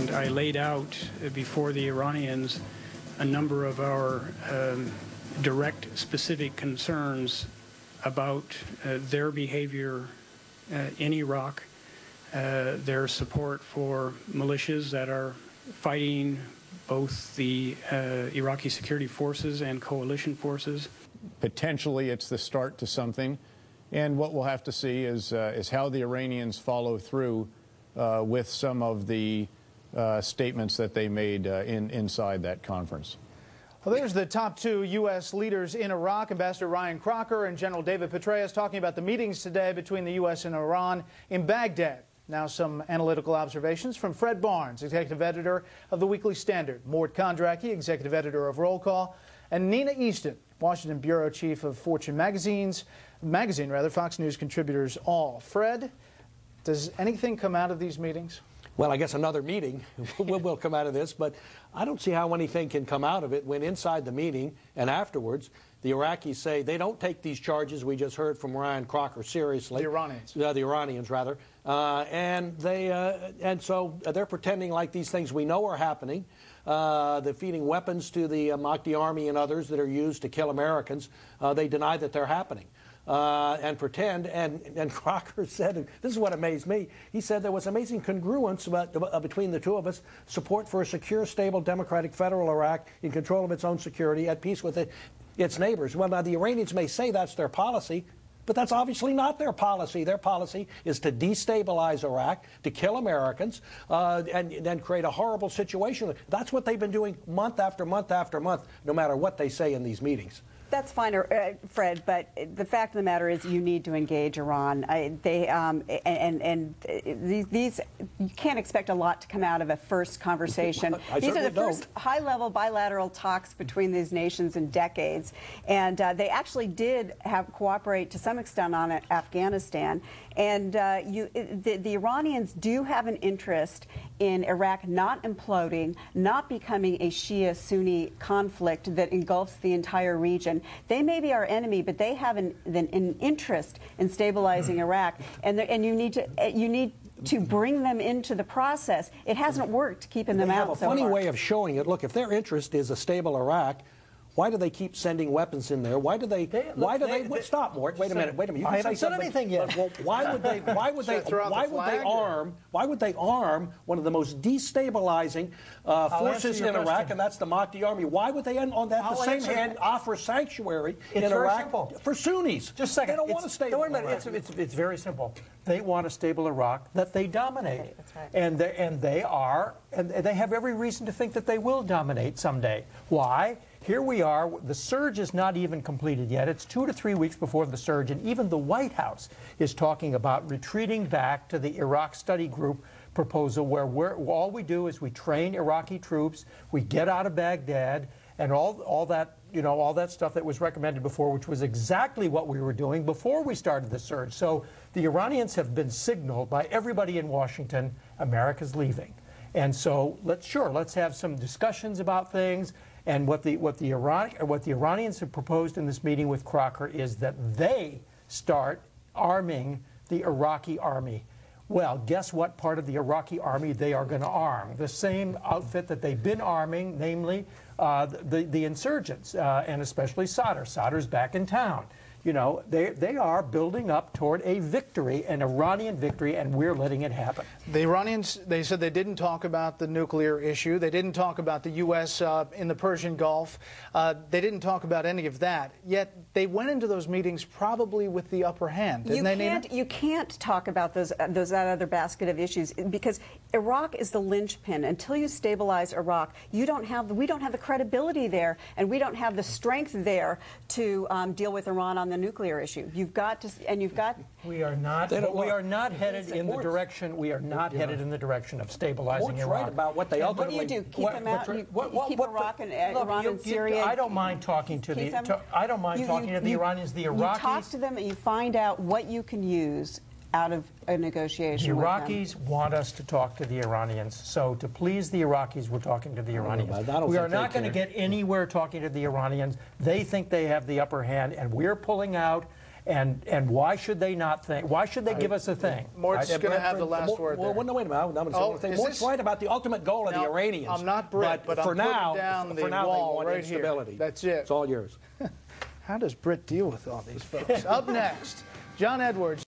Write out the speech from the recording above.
and I laid out before the Iranians a number of our direct, specific concerns about their behavior in Iraq, their support for militias that are fighting both the Iraqi security forces and coalition forces. Potentially it's the start to something, and what we'll have to see is how the Iranians follow through with some of the statements that they made inside that conference. Well, there's the top two U.S. leaders in Iraq, Ambassador Ryan Crocker and General David Petraeus, talking about the meetings today between the U.S. and Iran in Baghdad. Now some analytical observations from Fred Barnes, executive editor of The Weekly Standard, Mort Kondracki, executive editor of Roll Call, and Nina Easton, Washington bureau chief of Fortune magazine, Fox News contributors all. Fred, does anything come out of these meetings? Well, I guess another meeting will come out of this, but I don't see how anything can come out of it when inside the meeting and afterwards the Iraqis say they don't take these charges we just heard from Ryan Crocker seriously. The Iranians. The Iranians, rather. And so they're pretending like these things we know are happening. They're feeding weapons to the Mahdi army and others that are used to kill Americans. They deny that they're happening. And pretend, and Crocker said, and this is what amazed me, he said there was amazing congruence between the two of us, support for a secure, stable, democratic federal Iraq in control of its own security, at peace with its neighbors. Well, now the Iranians may say that's their policy, but that's obviously not their policy. Their policy is to destabilize Iraq, to kill Americans, and then create a horrible situation. That's what they've been doing month after month after month, no matter what they say in these meetings. That's fine, Fred, but the fact of the matter is you need to engage Iran. These you can't expect a lot to come out of a first conversation. These are the first high-level bilateral talks between these nations in decades, and they actually did cooperate to some extent on Afghanistan. And the Iranians do have an interest in Iraq not imploding, not becoming a Shia-Sunni conflict that engulfs the entire region. They may be our enemy, but they have an interest in stabilizing Iraq, and you need to bring them into the process. It hasn't worked keeping them out so far. They have a funny way of showing it. Look, if their interest is a stable Iraq, why do they keep sending weapons in there? Why do they stop, Mort? Wait a minute. I haven't said anything yet. Well, why would they arm one of the most destabilizing forces in Iraq, and that's the Mahdi army? Why would they, on that the same hand, offer sanctuary in Iraq for Sunnis? Just a second. They don't want to stable Iraq. It's very simple. They want a stable Iraq that they dominate. That's right. And they have every reason to think that they will dominate someday. Why? Here we are. The surge is not even completed yet. It's 2 to 3 weeks before the surge, and even the White House is talking about retreating back to the Iraq Study Group proposal, where all we do is we train Iraqi troops, we get out of Baghdad, and all that stuff that was recommended before, which was exactly what we were doing before we started the surge. So the Iranians have been signaled by everybody in Washington, America's leaving. And so let's have some discussions about things. And what the Iranians have proposed in this meeting with Crocker is that they start arming the Iraqi army. Well, guess what part of the Iraqi army they are going to arm? The same outfit that they've been arming, namely the insurgents, and especially Sadr. Sadr's back in town. You know, they are building up toward a victory, an Iranian victory, and we're letting it happen. The Iranians, they said they didn't talk about the nuclear issue. They didn't talk about the U.S. In the Persian Gulf. They didn't talk about any of that. Yet they went into those meetings probably with the upper hand, didn't they, Nina? You can't talk about that other basket of issues, because Iraq is the linchpin. Until you stabilize Iraq, we don't have the credibility there, and we don't have the strength there to deal with Iran on the nuclear issue. We are not headed in the direction. We are not headed in the direction of stabilizing Iraq. Right about what they ultimately. What do you do? Keep them out. You keep Iraq and Iran and Syria. I don't mind talking to the. I don't mind talking to the Iranians. The Iraqis. You talk to them and you find out what you can use out of a negotiation. The Iraqis want us to talk to the Iranians. So to please the Iraqis, we're talking to the Iranians. We are not going to get anywhere talking to the Iranians. They think they have the upper hand, and we're pulling out. And why should they not think? Why should they give us a thing? Mort's going to have the last word there. Well, no, wait a minute. I'm going to say one thing. Mort's right about the ultimate goal of the Iranians. I'm not Brit, but for I'm now, putting down the for now wall they want right instability. Here. That's it. It's all yours. How does Brit deal with all these folks? Up next, John Edwards.